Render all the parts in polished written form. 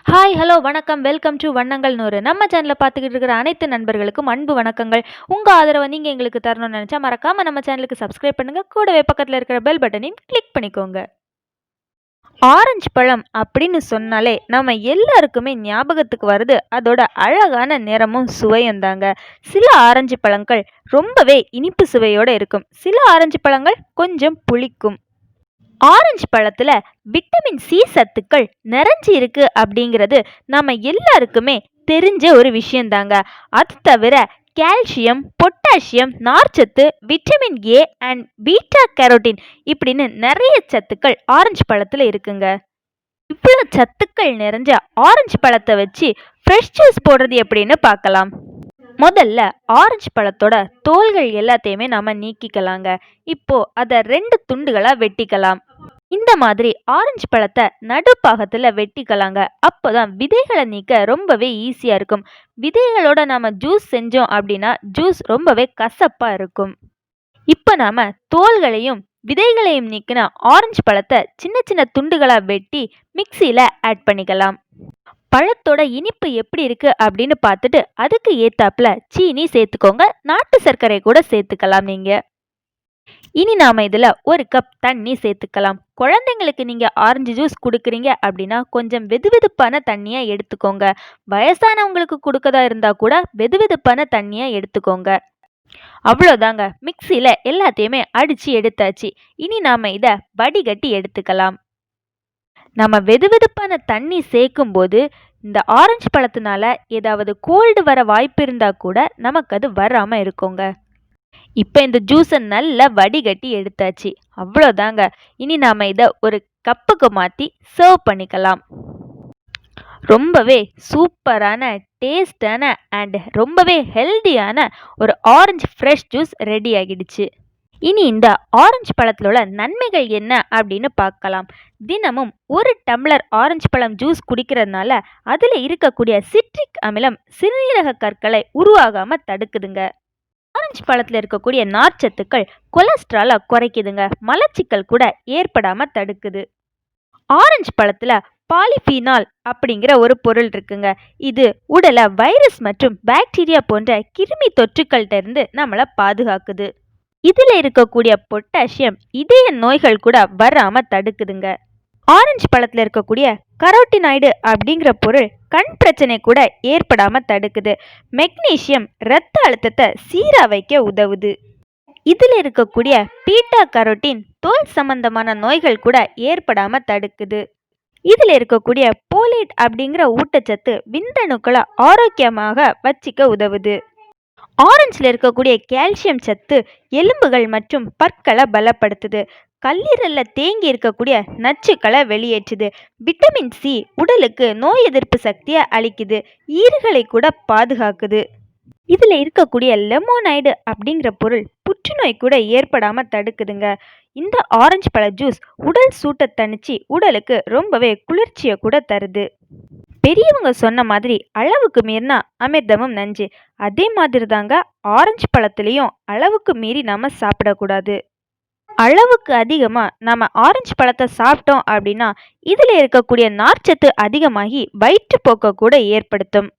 Hi, hello, வணக்கம். Welcome to வண்ணங்கள் 100. நம்ம சேனலை பார்த்துக்கிட்டு இருக்கிற அனைத்து நண்பர்களுக்கும் அன்பு வணக்கங்கள். உங்கள் ஆதரவை நீங்கள் எங்களுக்கு தரணும்னு நினச்சா மறக்காமல் நம்ம சேனலுக்கு சப்ஸ்கிரைப் பண்ணுங்கள். கூடவே பக்கத்தில் இருக்கிற பெல் பட்டனையும் கிளிக் பண்ணிக்கோங்க. ஆரஞ்சு பழம் அப்படின்னு சொன்னாலே நம்ம எல்லாருக்குமே ஞாபகத்துக்கு வருது அதோட அழகான நிறமும் சுவையும் தாங்க. சில ஆரஞ்சு பழங்கள் ரொம்பவே இனிப்பு சுவையோடு இருக்கும். சில ஆரஞ்சு பழங்கள் கொஞ்சம் புளிக்கும். ஆரஞ்சு பழத்துல விட்டமின் சி சத்துக்கள் நிறைஞ்சி இருக்கு அப்படிங்கிறது நம்ம எல்லாருக்குமே தெரிஞ்ச ஒரு விஷயம்தாங்க. அது தவிர கால்சியம், பொட்டாசியம், நார்ச்சத்து, vitamin A and beta carotene இப்படின்னு நிறைய சத்துக்கள் ஆரஞ்சு பழத்துல இருக்குங்க. இவ்வளோ சத்துக்கள் நிறைஞ்ச ஆரஞ்சு பழத்தை வச்சு ஃப்ரெஷ் ஜூஸ் போடுறது எப்படின்னு பார்க்கலாம். முதல்ல ஆரஞ்சு பழத்தோட தோல்கள் எல்லாத்தையுமே நாம நீக்கிக்கலாங்க. இப்போ அதை 2 துண்டுகளா வெட்டிக்கலாம். இந்த மாதிரி ஆரஞ்சு பழத்தை நடுப்பாகத்துல வெட்டிக்கலாங்க. அப்போதான் விதைகளை நீக்க ரொம்பவே ஈஸியா இருக்கும். விதைகளோட நாம ஜூஸ் செஞ்சோம் அப்படின்னா ஜூஸ் ரொம்பவே கசப்பா இருக்கும். இப்ப நாம தோல்களையும் விதைகளையும் நீக்கின ஆரஞ்சு பழத்தை சின்ன சின்ன துண்டுகளா வெட்டி மிக்சியில ஆட் பண்ணிக்கலாம். பழத்தோட இனிப்பு எப்படி இருக்கு அப்படின்னு பார்த்துட்டு அதுக்கு ஏத்தாப்புல சீனி சேர்த்துக்கோங்க. நாட்டு சர்க்கரை கூட சேர்த்துக்கலாம் நீங்க. இனி நாம இதுல 1 கப் தண்ணி சேர்த்துக்கலாம். குழந்தைங்களுக்கு நீங்க ஆரஞ்சு ஜூஸ் கொடுக்குறீங்க அப்படின்னா கொஞ்சம் வெதுவெதுப்பான தண்ணியா எடுத்துக்கோங்க. வயசானவங்களுக்கு கொடுக்கதா இருந்தா கூட வெதுவெதுப்பான தண்ணியா எடுத்துக்கோங்க. அவ்வளோதாங்க, மிக்சியில எல்லாத்தையுமே அடிச்சு எடுத்தாச்சு. இனி நாம இத வடிகட்டி எடுத்துக்கலாம். நம்ம வெதுவெதுப்பான தண்ணி சேர்க்கும் போது இந்த ஆரஞ்சு பழத்தினால ஏதாவது கோல்டு வர வாய்ப்பு இருந்தா கூட நமக்கு அது வராம இருக்குங்க. இப்போ இந்த ஜூஸை நல்லா வடிகட்டி எடுத்தாச்சு. அவ்வளோதாங்க. இனி நாம இதை ஒரு கப்புக்கு மாற்றி சர்வ் பண்ணிக்கலாம். ரொம்பவே சூப்பரான டேஸ்டான அண்ட் ரொம்பவே ஹெல்தியான ஒரு ஆரஞ்சு ஃப்ரெஷ் ஜூஸ் ரெடி ஆகிடுச்சு. இனி இந்த ஆரஞ்சு பழத்தில் உள்ள நன்மைகள் என்ன அப்படின்னு பார்க்கலாம். தினமும் 1 டம்ளர் ஆரஞ்சு பழம் ஜூஸ் குடிக்கிறதுனால அதில் இருக்கக்கூடிய சிட்ரிக் அமிலம் சிறுநீரக கற்களை உருவாகாம தடுக்குதுங்க. ஆரஞ்சு பழத்தில் இருக்கக்கூடிய நார்ச்சத்துக்கள் கொலஸ்ட்ராலை குறைக்குதுங்க. மலச்சிக்கல் கூட ஏற்படாம தடுக்குது. ஆரஞ்சு பழத்துல பாலிஃபீனால் அப்படிங்கிற ஒரு பொருள் இருக்குங்க. இது உடலை வைரஸ் மற்றும் பாக்டீரியா போன்ற கிருமி தொற்றுக்கள்கிட்ட இருந்து நம்மளை பாதுகாக்குது. இதுல இருக்கக்கூடிய பொட்டாசியம் இதய நோய்கள் கூட வராம தடுக்குதுங்க. ஆரஞ்சு பழத்துல இருக்கக்கூடிய கரோட்டினாய்டு அப்படிங்கிற பொருள் கண் பிரச்சனை கூட ஏற்படாம தடுக்குது. மெக்னீசியம் இரத்த அழுத்தத்தை சீரா வைக்க உதவுது. இதுல இருக்கக்கூடிய பீட்டா கரோட்டின் தோல் சம்பந்தமான நோய்கள் கூட ஏற்படாம தடுக்குது. இதுல இருக்கக்கூடிய போலேட் அப்படிங்கிற ஊட்டச்சத்து விந்தணுக்களை ஆரோக்கியமாக வச்சிக்க உதவுது. ஆரஞ்சில் இருக்கக்கூடிய கால்சியம் சத்து எலும்புகள் மற்றும் பற்களை பலப்படுத்துது. கல்லீரல்ல தேங்கி இருக்கக்கூடிய நச்சுக்களை வெளியேற்றுது. விட்டமின் சி உடலுக்கு நோய் எதிர்ப்பு சக்தியை அளிக்குது. ஈறுகளை கூட பாதுகாக்குது. இதுல இருக்கக்கூடிய லெமோனைடு அப்படிங்கிற பொருள் புற்றுநோய் கூட ஏற்படாம தடுக்குதுங்க. இந்த ஆரஞ்சு பழ ஜூஸ் உடல் சூட்டை தணிச்சு உடலுக்கு ரொம்பவே குளிர்ச்சியை கூட தருது. பெரியவங்க சொன்ன மாதிரி அளவுக்கு மீறினா அமிர்தமும் நஞ்சு. அதே மாதிரி தாங்க ஆரஞ்சு பழத்துலேயும் அளவுக்கு மீறி நம்ம சாப்பிடக்கூடாது. அளவுக்கு அதிகமாக நம்ம ஆரஞ்சு பழத்தை சாப்பிட்டோம் அப்படின்னா இதில் இருக்கக்கூடிய நார்ச்சத்து அதிகமாகி வயிற்றுப்போக்கை கூட ஏற்படுத்தும்.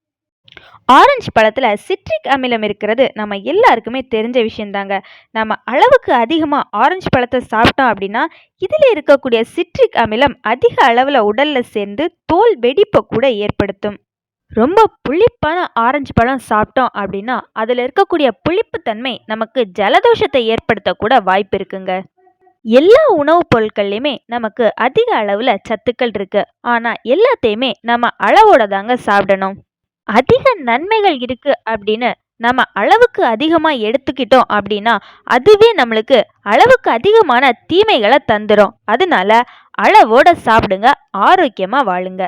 ஆரஞ்சு பழத்தில் சிட்ரிக் அமிலம் இருக்கிறது நம்ம எல்லாருக்குமே தெரிஞ்ச விஷயந்தாங்க. நம்ம அளவுக்கு அதிகமாக ஆரஞ்சு பழத்தை சாப்பிட்டோம் அப்படின்னா இதில் இருக்கக்கூடிய சிட்ரிக் அமிலம் அதிக அளவில் உடலில் சேர்ந்து தோல் வெடிப்பை கூட ஏற்படுத்தும். ரொம்ப புளிப்பான ஆரஞ்சு பழம் சாப்பிட்டோம் அப்படின்னா அதில் இருக்கக்கூடிய புளிப்புத்தன்மை நமக்கு ஜலதோஷத்தை ஏற்படுத்த கூட வாய்ப்பு இருக்குங்க. எல்லா உணவுப் பொருட்கள்லையுமே நமக்கு அதிக அளவில் சத்துக்கள் இருக்கு. ஆனால் எல்லாத்தையுமே நம்ம அளவோட தாங்க சாப்பிடணும். அதிக நன்மைகள் இருக்கு அப்படின்னு நம்ம அளவுக்கு அதிகமா எடுத்துக்கிட்டோம் அப்படின்னா அதுவே நம்மளுக்கு அளவுக்கு அதிகமான தீமைகளை தந்துடும். அதனால அளவோட சாப்பிடுங்க, ஆரோக்கியமா வாழுங்க.